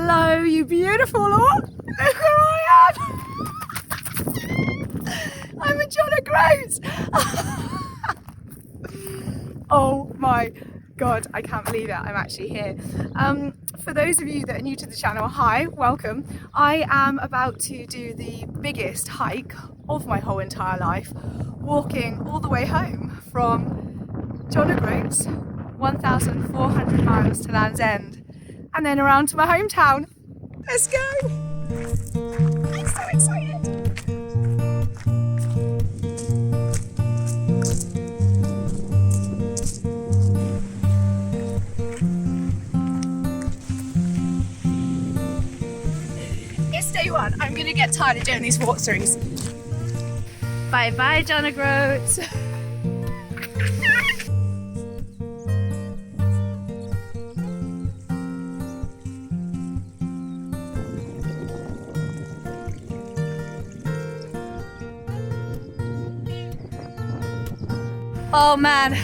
Hello, you beautiful lot. Look who I am. I'm a John O GROATS. Oh my God, I can't believe it. I'm actually here. For those of you that are new to the channel, hi, welcome. I am about to do the biggest hike of my whole entire life, walking all the way home from John O GROATS, 1,400 miles to Land's End, and then around to my hometown. Let's go! I'm so excited! It's day one. I'm gonna get tired of doing these walkthroughs. Bye bye, John O GROATS. Oh man,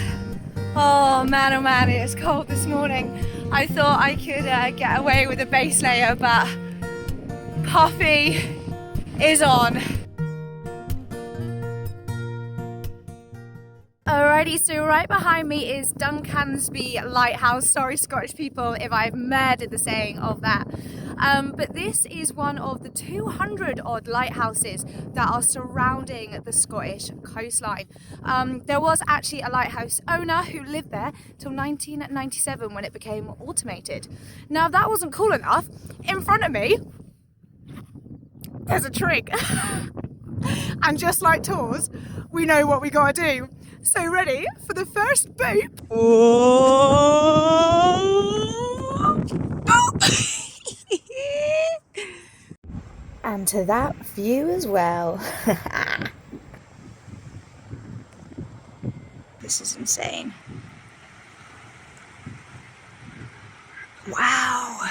oh man, it is cold this morning. I thought I could get away with a base layer, but Puffy is on. Alrighty, so right behind me is Duncansby Lighthouse. Sorry Scottish people if I've murdered the saying of that. But this is one of the 200 odd lighthouses that are surrounding the Scottish coastline. There was actually a lighthouse owner who lived there till 1997 when it became automated. Now if that wasn't cool enough, in front of me there's a trig. And just like tours, we know what we gotta do. So ready for the first boop? Oh! And to that view as well. This is insane. Wow.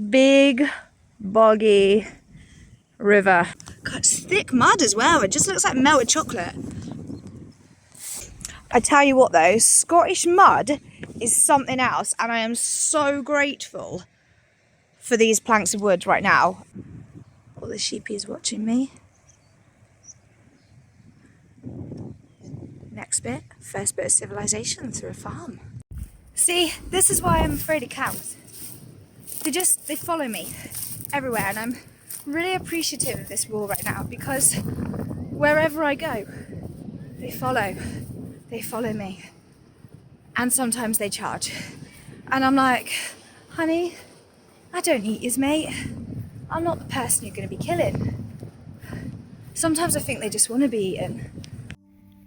Big Boggy river. God, it's thick mud as well. It just looks like melted chocolate. I tell you what though, Scottish mud is something else, and I am so grateful for these planks of wood right now. All the sheepies watching me. Next bit, first bit of civilization through a farm. See, this is why I'm afraid of cows. They follow me everywhere, and I'm really appreciative of this rule right now because wherever I go, they follow me, and sometimes they charge, and I'm like, honey, I don't eat yous, mate. I'm not the person you're going to be killing. Sometimes I think they just want to be eaten.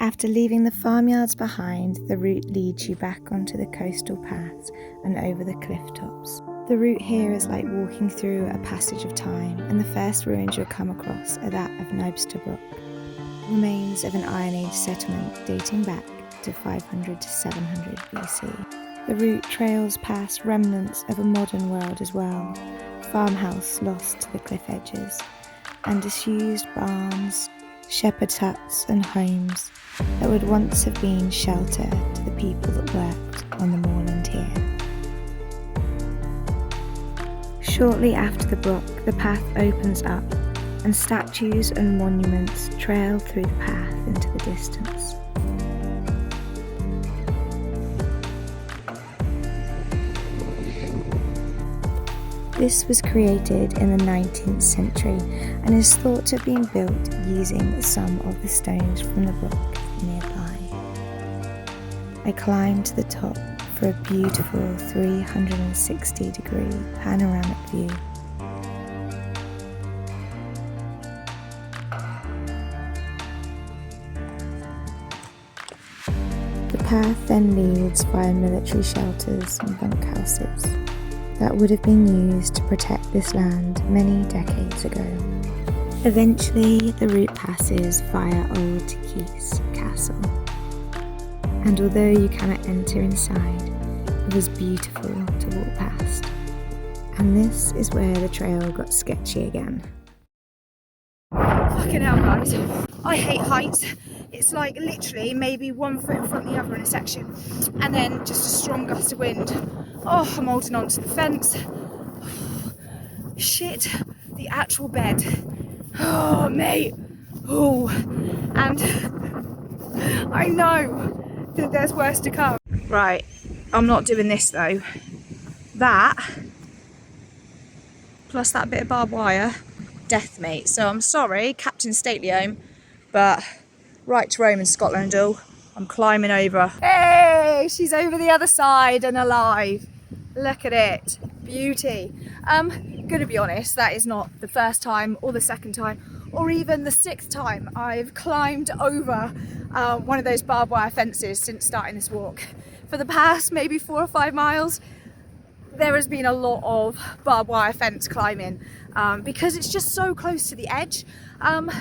After leaving the farmyards behind, the route leads you back onto the coastal paths and over the cliff tops. The route here is like walking through a passage of time, and the first ruins you'll come across are that of Nibstabrook, remains of an Iron Age settlement dating back to 500 to 700 BC. The route trails past remnants of a modern world as well, farmhouse lost to the cliff edges, and disused barns, shepherd's huts and homes that would once have been shelter to the people that worked on the moorland here. Shortly after the brook, the path opens up and statues and monuments trail through the path into the distance. This was created in the 19th century and is thought to have been built using some of the stones from the brook nearby. I climbed to the top for a beautiful 360-degree panoramic view. The path then leads via military shelters and bunkhouses that would have been used to protect this land many decades ago. Eventually, the route passes via Old Keys Castle, and although you cannot enter inside, it was beautiful to walk past. And this is where the trail got sketchy again. Fucking Fucking hell, guys. I hate heights. It's like literally maybe 1 foot in front of the other in a section, and then just a strong gust of wind. Oh, I'm holding on to the fence. Shit, the actual bed. Oh, mate. Oh, and I know that there's worse to come. Right, I'm not doing this though. That, plus that bit of barbed wire, death, mate. So I'm sorry, Captain Stately, but right to Rome in Scotland, I'm climbing over. Hey, she's over the other side and alive. Look at it, beauty. Gonna be honest, that is not the first time or the second time or even the 6th time I've climbed over one of those barbed wire fences since starting this walk. For the past maybe 4 or 5 miles, there has been a lot of barbed wire fence climbing because it's just so close to the edge, and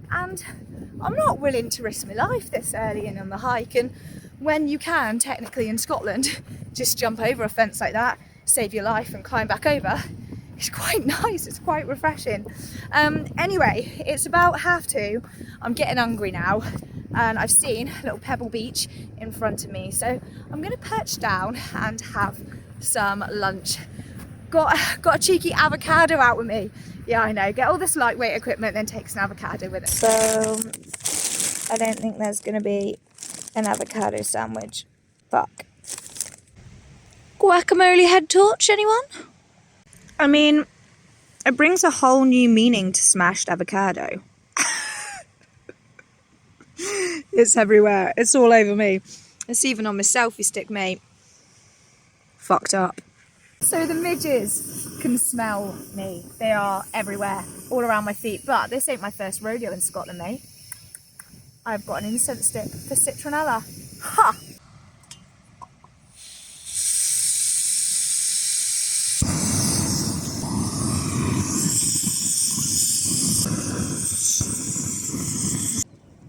I'm not willing to risk my life this early in on the hike. And when you can, technically in Scotland, just jump over a fence like that, save your life and climb back over, it's quite nice, it's quite refreshing. Anyway, it's about 2:30. I'm getting hungry now, and I've seen a little pebble beach in front of me, so I'm gonna perch down and have some lunch. Got a cheeky avocado out with me. Yeah, I know, get all this lightweight equipment, then take some avocado with it. So I don't think there's gonna be an avocado sandwich. Fuck. Guacamole head torch, anyone? I mean, it brings a whole new meaning to smashed avocado. It's everywhere. It's all over me. It's even on my selfie stick, mate. Fucked up. So the midges can smell me. They are everywhere, all around my feet. But this ain't my first rodeo in Scotland, mate. I've got an incense stick for citronella. Ha!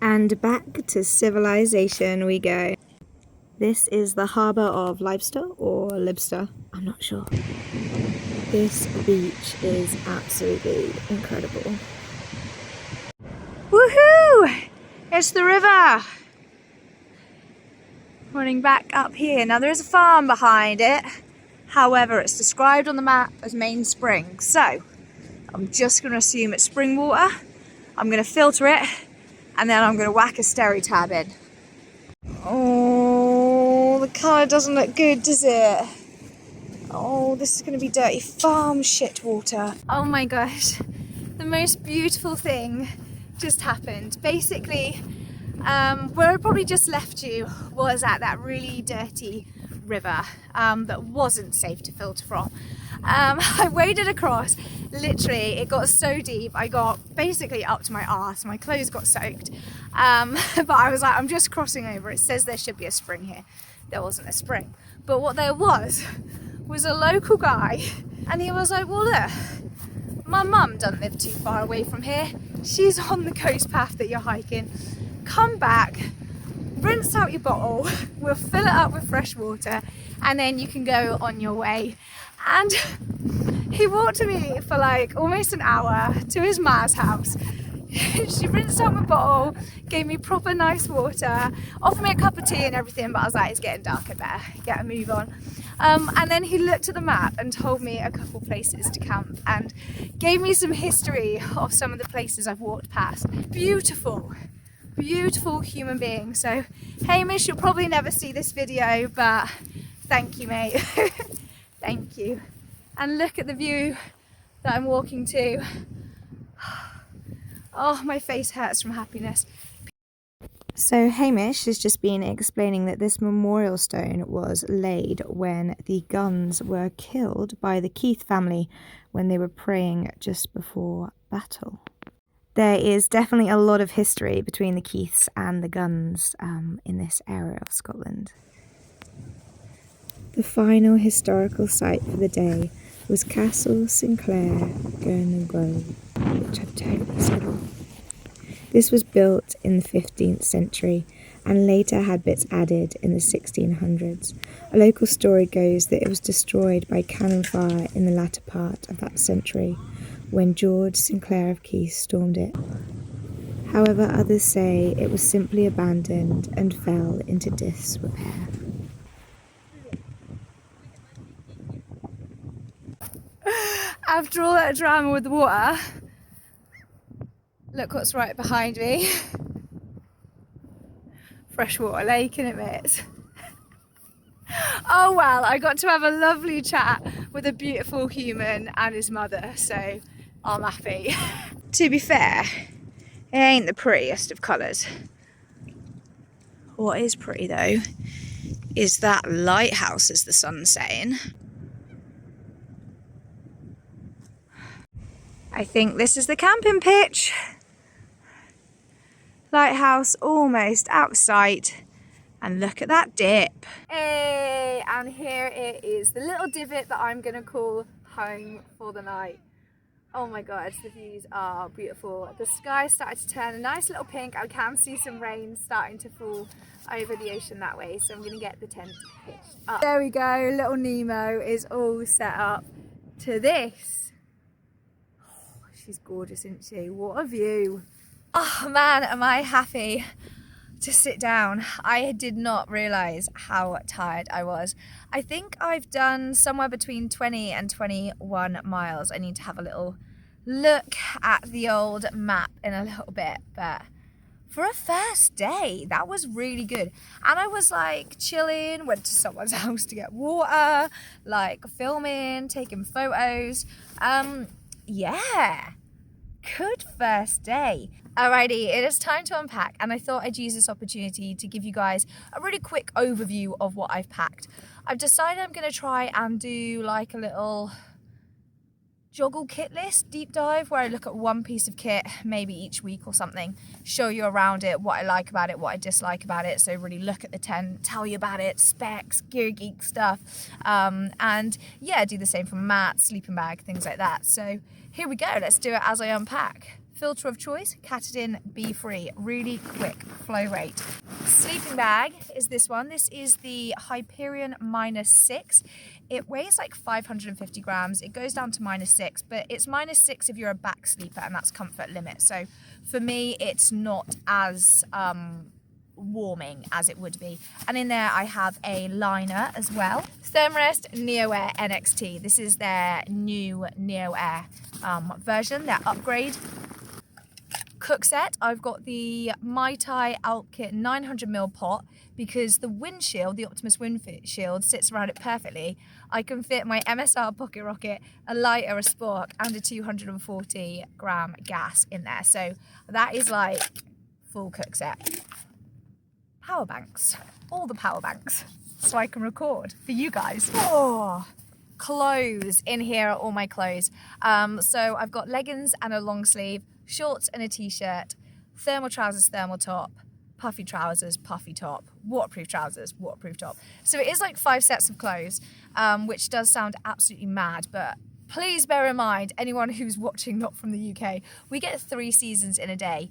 And back to civilization we go. This is the harbour of Leicester or Libster, I'm not sure. This beach is absolutely incredible. Woohoo! It's the river! Running back up here. Now there is a farm behind it. However, it's described on the map as main spring. So, I'm just going to assume it's spring water. I'm going to filter it, and then I'm going to whack a steri tab in. Oh, the colour doesn't look good, does it? Oh, this is going to be dirty farm shit water. Oh my gosh, the most beautiful thing just happened. Basically, where I probably just left you was at that really dirty river that wasn't safe to filter from. I waded across, literally it got so deep, I got basically up to my arse, my clothes got soaked, but I was like, I'm just crossing over, it says there should be a spring here. There wasn't a spring, but what there was a local guy, and he was like, well look, my mum doesn't live too far away from here, she's on the coast path that you're hiking, come back, rinse out your bottle, we'll fill it up with fresh water, and then you can go on your way. And he walked to me for like almost an hour to his ma's house. She rinsed out my bottle, gave me proper nice water, offered me a cup of tea and everything, but I was like, it's getting dark, I better get a move on. And then he looked at the map and told me a couple places to camp and gave me some history of some of the places I've walked past. Beautiful, beautiful human being. So Hamish, you'll probably never see this video, but thank you, mate. Thank you. And look at the view that I'm walking to. Oh, my face hurts from happiness. So Hamish has just been explaining that this memorial stone was laid when the Guns were killed by the Keith family when they were praying just before battle. There is definitely a lot of history between the Keiths and the Guns in this area of Scotland. The final historical site for the day was Castle Sinclair, Gurnon Grove, which I've totally said wrong. This was built in the 15th century and later had bits added in the 1600s. A local story goes that it was destroyed by cannon fire in the latter part of that century when George Sinclair of Keith stormed it. However, others say it was simply abandoned and fell into disrepair. After all that drama with the water, look what's right behind me. Freshwater lake in it. Oh well, I got to have a lovely chat with a beautiful human and his mother, so I'm happy. To be fair, it ain't the prettiest of colours. What is pretty though is that lighthouse as the sun's setting. I think this is the camping pitch. Lighthouse almost out of sight. And look at that dip. Hey, and here it is, the little divot that I'm gonna call home for the night. Oh my God, the views are beautiful. The sky started to turn a nice little pink. I can see some rain starting to fall over the ocean that way, so I'm gonna get the tent pitched up. There we go, little Nemo is all set up to this. Oh, she's gorgeous, isn't she? What a view. Oh man, am I happy to sit down. I did not realise how tired I was. I think I've done somewhere between 20 and 21 miles. I need to have a little look at the old map in a little bit, but for a first day, that was really good. And I was like chilling, went to someone's house to get water, like filming, taking photos. Yeah, good first day. Alrighty, it is time to unpack, and I thought I'd use this opportunity to give you guys a really quick overview of what I've packed. I've decided I'm going to try and do like a little joggle kit list deep dive where I look at one piece of kit maybe each week or something, show you around it, what I like about it, what I dislike about it, so really look at the tent, tell you about it, specs, gear geek stuff, and yeah, do the same for mat, sleeping bag, things like that. So here we go, let's do it as I unpack. Filter of choice, Katadyn B3, really quick flow rate. Sleeping bag is this one. This is the Hyperion -6. It weighs like 550 grams. It goes down to -6, but it's -6 if you're a back sleeper, and that's comfort limit. So for me, it's not as warming as it would be. And in there I have a liner as well. Thermarest Neo Air NXT. This is their new Neo Air version, their upgrade. Cook set, I've got the Mai Tai Alkit 900ml pot because the windshield, the Optimus windshield, sits around it perfectly. I can fit my MSR pocket rocket, a lighter, a spork, and a 240 gram gas in there. So that is like full cook set. Power banks, all the power banks, so I can record for you guys. Oh, clothes, in here are all my clothes. So I've got leggings and a long sleeve, shorts and a t-shirt, thermal trousers, thermal top, puffy trousers, puffy top, waterproof trousers, waterproof top. So it is like 5 sets of clothes, which does sound absolutely mad, but please bear in mind, anyone who's watching not from the UK, we get 3 seasons in a day.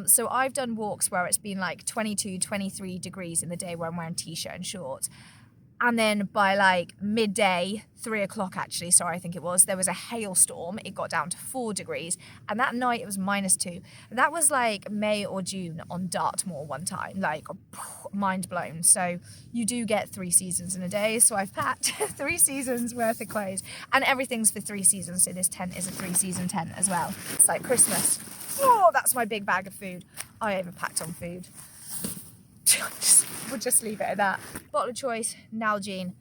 So I've done walks where it's been like 22, 23 degrees in the day where I'm wearing t-shirt and shorts. And then by like midday, 3 o'clock actually, sorry, I think it was, there was a hailstorm. It got down to 4 degrees. And that night it was -2. That was like May or June on Dartmoor one time, like mind blown. So you do get 3 seasons in a day. So I've packed 3 seasons worth of clothes, and everything's for 3 seasons. So this tent is a 3-season tent as well. It's like Christmas. Oh, that's my big bag of food. I overpacked on food. We'll just leave it at that. Bottle of choice, Nalgene.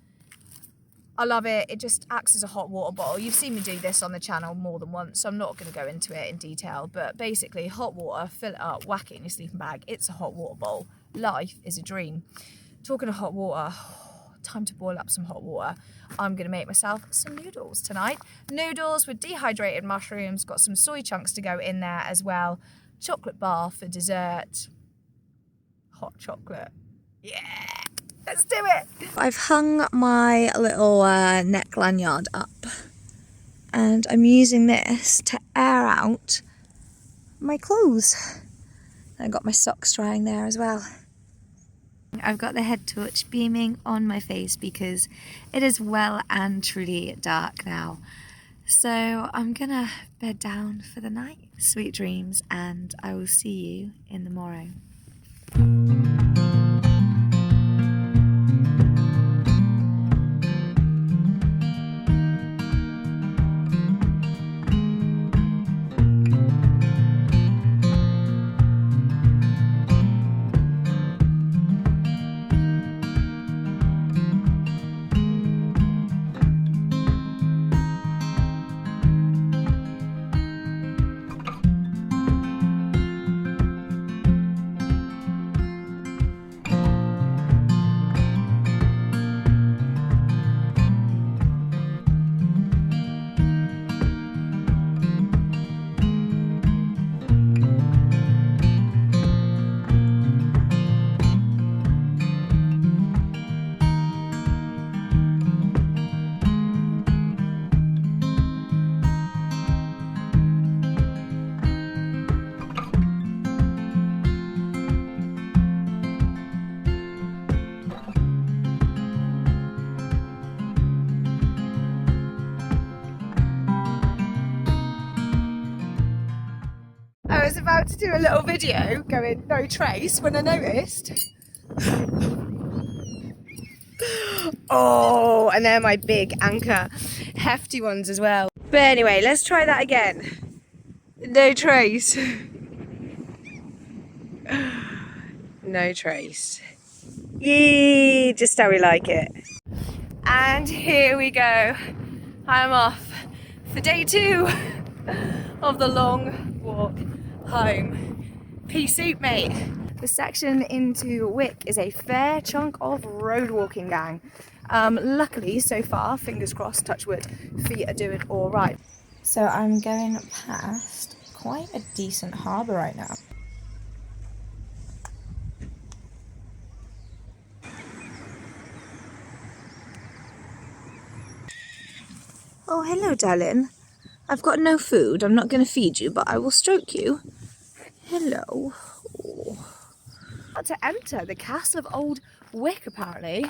I love it. It just acts as a hot water bottle. You've seen me do this on the channel more than once, so I'm not going to go into it in detail. But basically, hot water, fill it up, whack it in your sleeping bag. It's a hot water bowl. Life is a dream. Talking of hot water, time to boil up some hot water. I'm going to make myself some noodles tonight. Noodles with dehydrated mushrooms. Got some soy chunks to go in there as well. Chocolate bar for dessert. Hot chocolate. Yeah, let's do it. I've hung my little neck lanyard up, and I'm using this to air out my clothes. I got my socks drying there as well. I've got the head torch beaming on my face because it is well and truly dark now. So I'm gonna bed down for the night. Sweet dreams, and I will see you in the morrow. I was about to do a little video going no trace when I noticed. Oh, and they're my big anchor, hefty ones as well. But anyway, let's try that again. No trace. No trace. Yee, just how we like it. And here we go. I'm off for day 2 of the long walk home. Peace out, mate. The section into Wick is a fair chunk of road walking, gang. Luckily, so far, fingers crossed, touch wood, feet are doing all right. So I'm going past quite a decent harbour right now. Oh, hello, darling. I've got no food. I'm not going to feed you, but I will stroke you. Hello. Oh. About to enter the castle of Old Wick, apparently,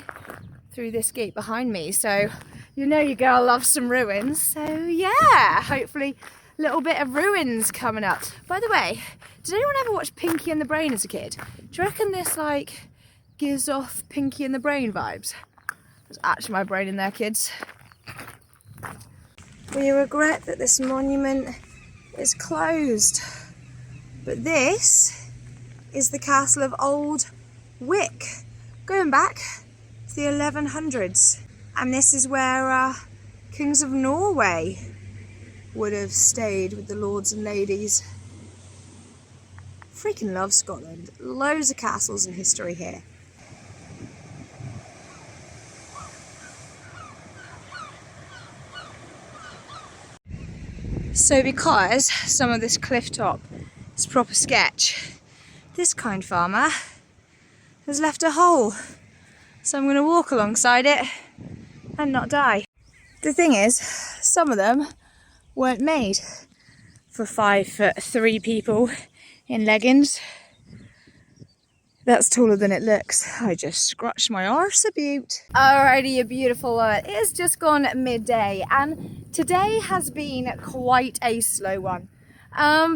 through this gate behind me. So, you know your girl loves some ruins. So, yeah, hopefully a little bit of ruins coming up. By the way, did anyone ever watch Pinky and the Brain as a kid? Do you reckon this, like, gives off Pinky and the Brain vibes? There's actually my brain in there, kids. We regret that this monument is closed, but this is the castle of Old Wick, going back to the 1100s, and this is where kings of Norway would have stayed with the lords and ladies. Freaking love Scotland, loads of castles and history here. So because some of this cliff top is proper sketch, this kind farmer has left a hole. So I'm going to walk alongside it and not die. The thing is, some of them weren't made for 5'3" people in leggings. That's taller than it looks. I just scratched my arse a beaut. Alrighty, you beautiful lot. It has just gone midday and today has been quite a slow one.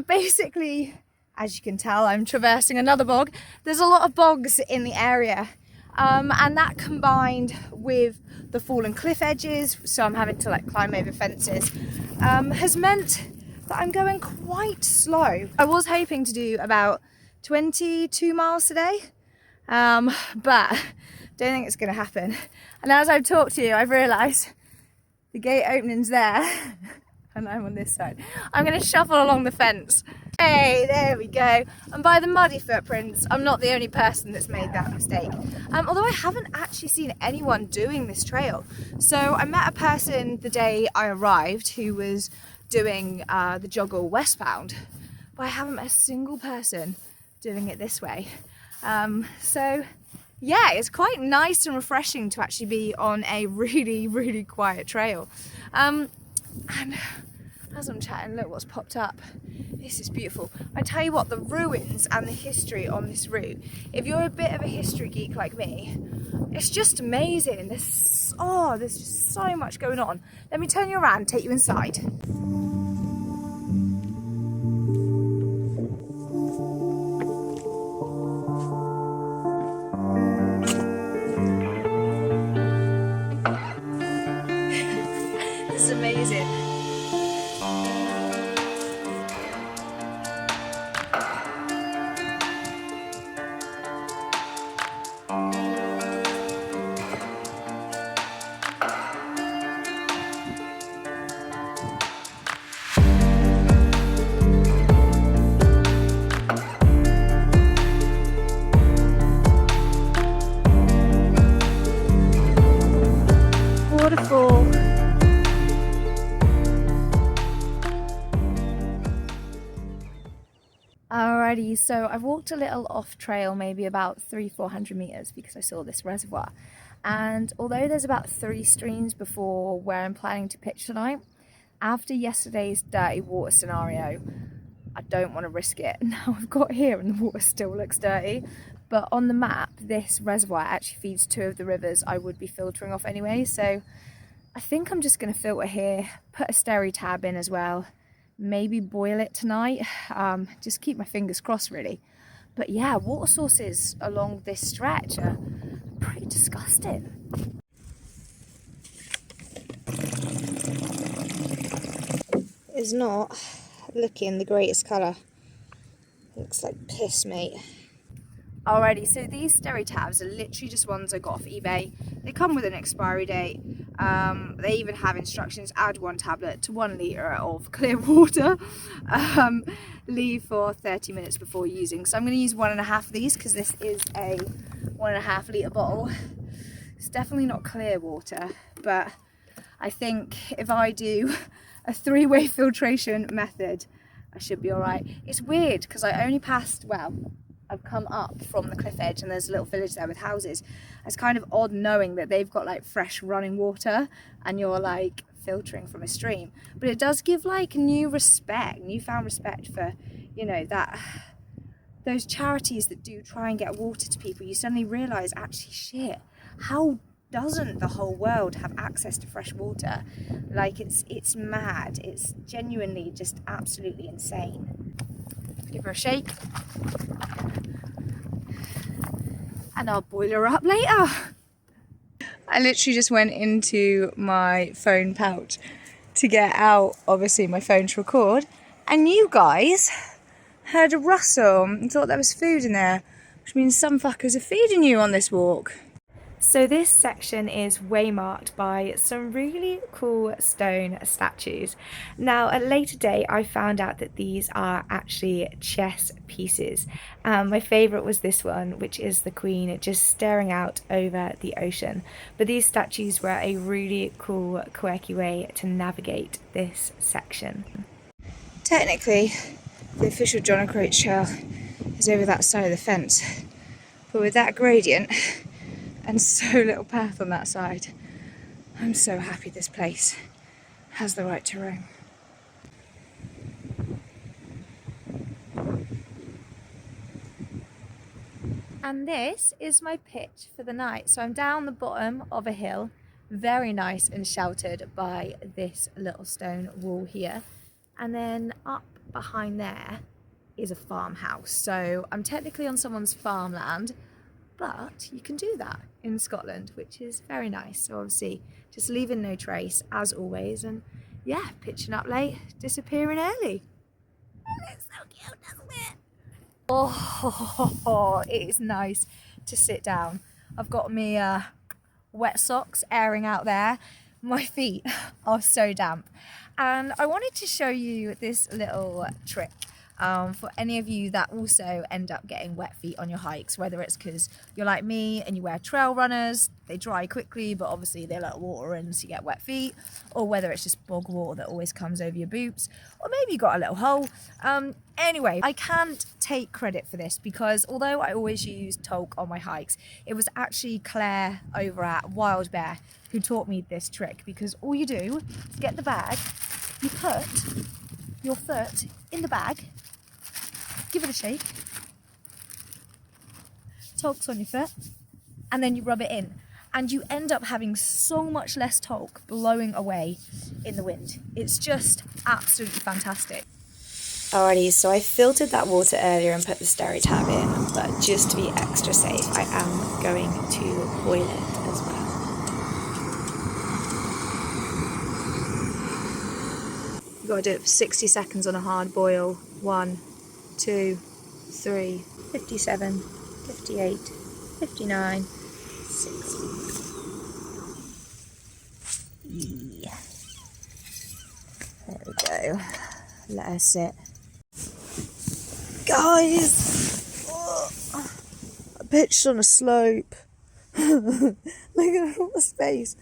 Basically, as you can tell, I'm traversing another bog. There's a lot of bogs in the area. And that combined with the fallen cliff edges, so I'm having to like climb over fences, has meant that I'm going quite slow. I was hoping to do about 22 miles today, but don't think it's going to happen. And as I've talked to you, I've realised the gate opening's there and I'm on this side. I'm going to shuffle along the fence. Hey, there we go. And by the muddy footprints, I'm not the only person that's made that mistake. Although I haven't actually seen anyone doing this trail. So I met a person the day I arrived who was doing the joggle westbound, but I haven't met a single person doing it this way. So yeah, it's quite nice and refreshing to actually be on a really, really quiet trail. And as I'm chatting, look what's popped up. This is beautiful. I tell you what, the ruins and the history on this route, if you're a bit of a history geek like me, it's just amazing. There's just so much going on. Let me turn you around and take you inside. This is amazing. Waterfall. Alrighty, so I've walked a little off trail, maybe about 300-400 meters, because I saw this reservoir. And although there's about 3 streams before where I'm planning to pitch tonight, after yesterday's dirty water scenario, I don't want to risk it. Now I've got here and the water still looks dirty, but on the map this reservoir actually feeds 2 of the rivers I would be filtering off anyway, so I think I'm just going to filter here, put a steri tab in as well, maybe boil it tonight, just keep my fingers crossed really. But yeah, water sources along this stretch are pretty disgusting. It's not looking the greatest colour. Looks like piss, mate. Alrighty, so these steri tabs are literally just ones I got off eBay. They come with an expiry date. They even have instructions: add 1 tablet to 1 litre of clear water. Leave for 30 minutes before using. So I'm going to use 1.5 of these because this is a 1.5 litre bottle. It's definitely not clear water, but I think if I do a 3-way filtration method, I should be alright. It's weird because I only passed, well, I've come up from the cliff edge and there's a little village there with houses. It's kind of odd knowing that they've got like fresh running water and you're like filtering from a stream. But it does give like newfound respect for, you know, that those charities that do try and get water to people. You suddenly realise, actually, shit, how doesn't the whole world have access to fresh water? Like it's mad. It's genuinely just absolutely insane. Give her a shake. And I'll boil her up later. I literally just went into my phone pouch to get out, obviously, my phone to record. And you guys heard a rustle and thought there was food in there, which means some fuckers are feeding you on this walk. So this section is waymarked by some really cool stone statues. Now, at a later date, I found out that these are actually chess pieces. My favourite was this one, which is the Queen just staring out over the ocean. But these statues were a really cool, quirky way to navigate this section. Technically, the official John O'Groats Trail is over that side of the fence, but with that gradient and so little path on that side, I'm so happy this place has the right to roam. And this is my pitch for the night. So I'm down the bottom of a hill, very nice and sheltered by this little stone wall here. And then up behind there is a farmhouse. So I'm technically on someone's farmland, but you can do that in Scotland, which is very nice. So obviously just leaving no trace as always, and yeah, pitching up late, disappearing early. It's so cute, doesn't it? Oh, it is nice to sit down. I've got me wet socks airing out there. My feet are so damp. And I wanted to show you this little trick for any of you that also end up getting wet feet on your hikes, whether it's because you're like me and you wear trail runners, they dry quickly, but obviously they let water in so you get wet feet, or whether it's just bog water that always comes over your boots, or maybe you got a little hole. Anyway, I can't take credit for this because although I always use talc on my hikes, it was actually Claire over at Wild Bear who taught me this trick, because all you do is get the bag, you put your foot in the bag, give it a shake, talks on your foot, and then you rub it in. And you end up having so much less talc blowing away in the wind. It's just absolutely fantastic. Alrighty, so I filtered that water earlier and put the steri tab in, but just to be extra safe, I am going to boil it as well. You've got to do it for 60 seconds on a hard boil. 1, 2, 3, 57, 58, 59, 60. Yeah. There we go. Let her sit. Guys! Oh, I pitched on a slope. Look at all the space.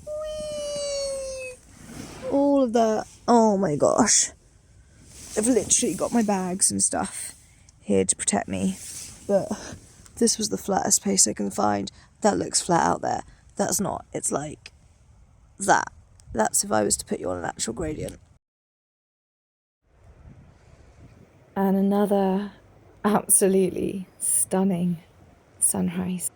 Whee! All of that. Oh my gosh. I've literally got my bags and stuff here to protect me. But this was the flattest place I can find. That looks flat out there. That's not. It's like that. That's if I was to put you on an actual gradient. And another absolutely stunning sunrise.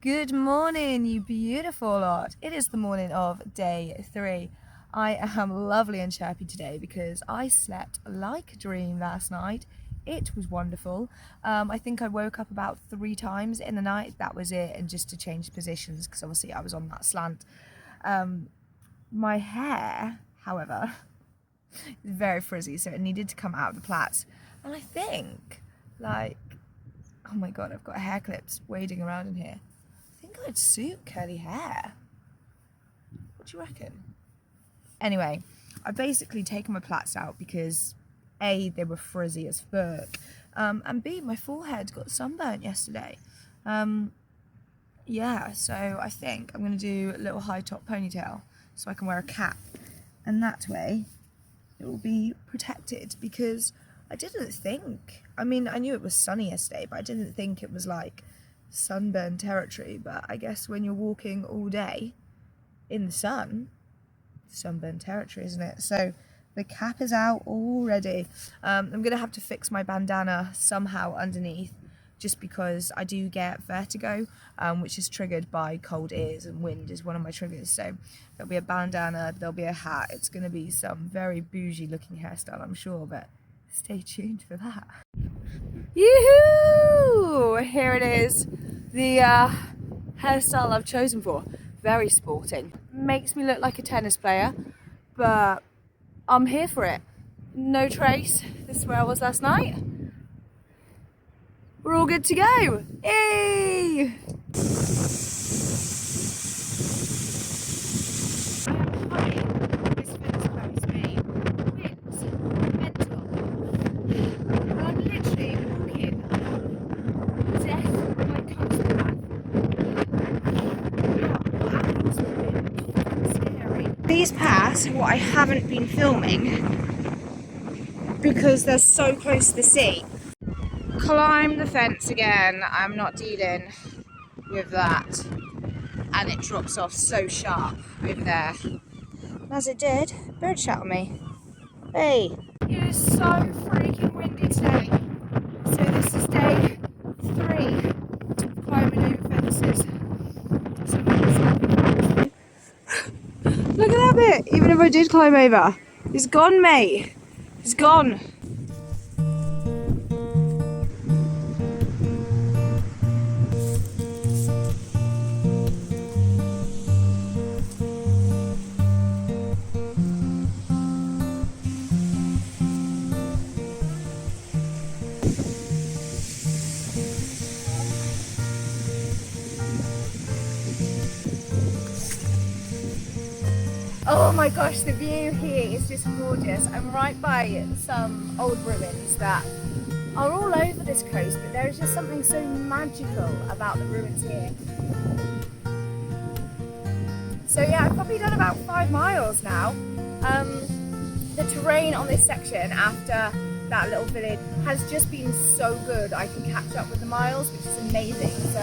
Good morning, you beautiful lot. It is the morning of day 3. I am lovely and chirpy today because I slept like a dream last night. It was wonderful. I think I woke up about 3 times in the night. That was it, and just to change positions because obviously I was on that slant. My hair, however, is very frizzy, so it needed to come out of the plaits. And I think, like, oh my god, I've got hair clips wading around in here. I think I'd suit curly hair. What do you reckon? Anyway, I've basically taken my plaits out because A, they were frizzy as fuck, and B, my forehead got sunburnt yesterday. Yeah, so I think I'm going to do a little high top ponytail so I can wear a cap, and that way it will be protected, because I didn't think, I mean, I knew it was sunny yesterday, but I didn't think it was like sunburn territory. But I guess when you're walking all day in the sun, sunburn territory, isn't it? So the cap is out already. I'm gonna have to fix my bandana somehow underneath, just because I do get vertigo, which is triggered by cold ears, and wind is one of my triggers. So there'll be a bandana, there'll be a hat. It's gonna be some very bougie looking hairstyle, I'm sure, but stay tuned for that. Yoo-hoo! Here it is, the hairstyle I've chosen for. Very sporting. Makes me look like a tennis player, but I'm here for it. No trace. This is where I was last night. We're all good to go. Yay! These paths, what I haven't been filming because they're so close to the sea. Climb the fence again. I'm not dealing with that. And it drops off so sharp over there. As it did, bird shot at me. Hey. It is so freaking windy today. So this is day 3 of climbing over fences. Look at that bit, even if I did climb over. It's gone, mate. It's gone. Oh my gosh, the view here is just gorgeous. I'm right by some old ruins that are all over this coast, but there is just something so magical about the ruins here. So yeah, I've probably done about 5 miles now. The terrain on this section after that little village has just been so good. I can catch up with the miles, which is amazing. So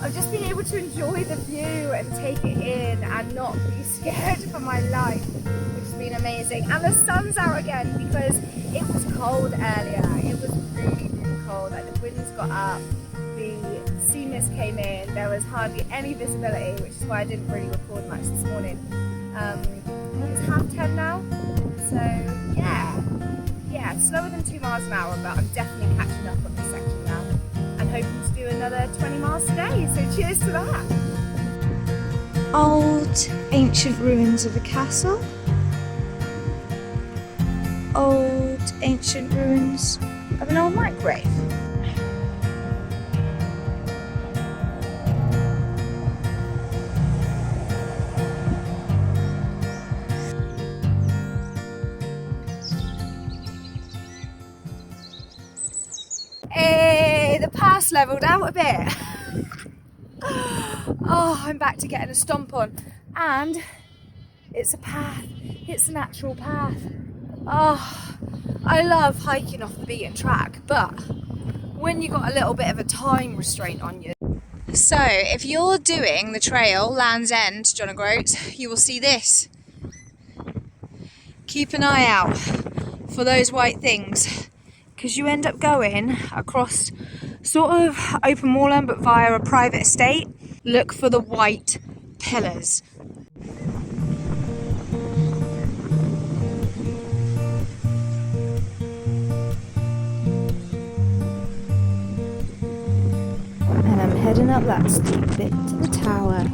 I've just been able to enjoy the view and take it in and not be scared for my life, which has been amazing. And the sun's out again because it was cold earlier. It was really, really cold. Like the winds got up, the sea mist came in, there was hardly any visibility, which is why I didn't really record much this morning. It's 10:30 now, so yeah, slower than 2 miles an hour, but I'm definitely catching up on this section now and hoping to do another 20 miles today, so cheers to that. Old ancient ruins of a castle. Old ancient ruins of an old microwave. Hey, the path's levelled out a bit. Oh, I'm back to getting a stomp on, and it's a path. It's a natural path. Oh, I love hiking off the beaten track, but when you got a little bit of a time restraint on you. So, if you're doing the trail Land's End, John O'Groats, you will see this. Keep an eye out for those white things, because you end up going across sort of open moorland but via a private estate. Look for the white pillars. And I'm heading up that steep bit to the tower.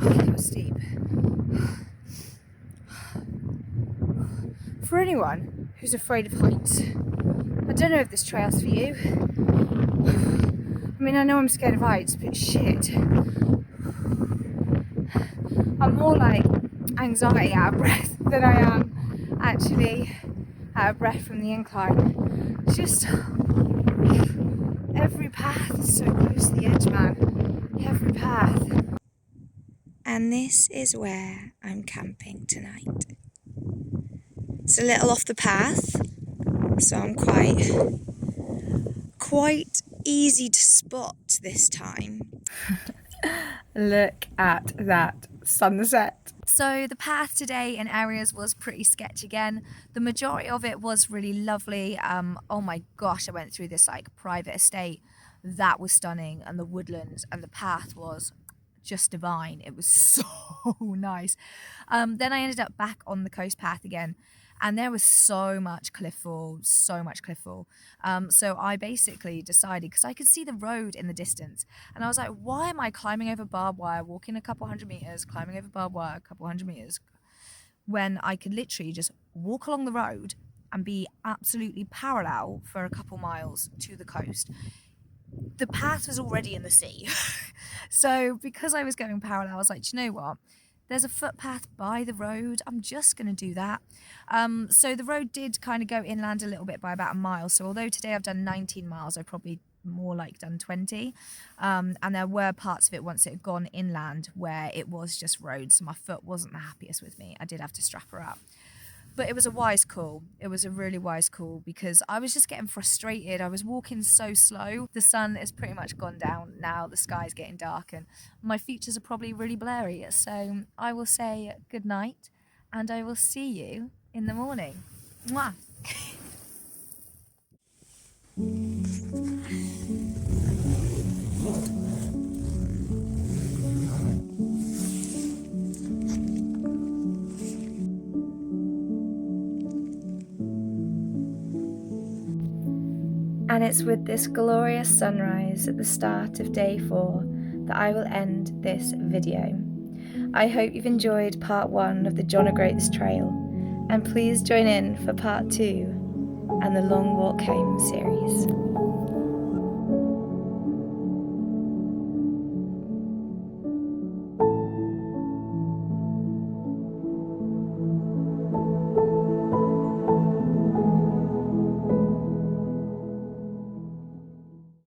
That was steep. For anyone who's afraid of heights, I don't know if this trail's for you. I mean, I know I'm scared of heights, but shit. I'm more like anxiety out of breath than I am actually out of breath from the incline. It's just every path is so close to the edge, man. Every path. And this is where I'm camping tonight. It's a little off the path, so I'm quite easy to spot this time. Look at that sunset. So the path today in areas was pretty sketchy again. The majority of it was really lovely. Oh my gosh, I went through this like private estate. That was stunning, and the woodlands, and the path was just divine. It was so nice. Then I ended up back on the coast path again, and there was so much cliff fall. So I basically decided, because I could see the road in the distance, and I was like, why am I climbing over barbed wire, walking a couple hundred meters, climbing over barbed wire a couple hundred meters, when I could literally just walk along the road and be absolutely parallel for a couple miles to the coast. The path was already in the sea. So because I was going parallel, I was like, do you know what? There's a footpath by the road. I'm just going to do that. So the road did kind of go inland a little bit by about a mile. So although today I've done 19 miles, I've probably more like done 20. And there were parts of it once it had gone inland where it was just road. So my foot wasn't the happiest with me. I did have to strap her up. But it was a wise call. It was a really wise call, because I was just getting frustrated. I was walking so slow. The sun is pretty much gone down now. The sky's getting dark and my features are probably really blurry. So I will say good night, and I will see you in the morning. Mwah. And it's with this glorious sunrise at the start of day 4 that I will end this video. I hope you've enjoyed part 1 of the John O'Groats Trail, and please join in for part 2 and the Long Walk Home series.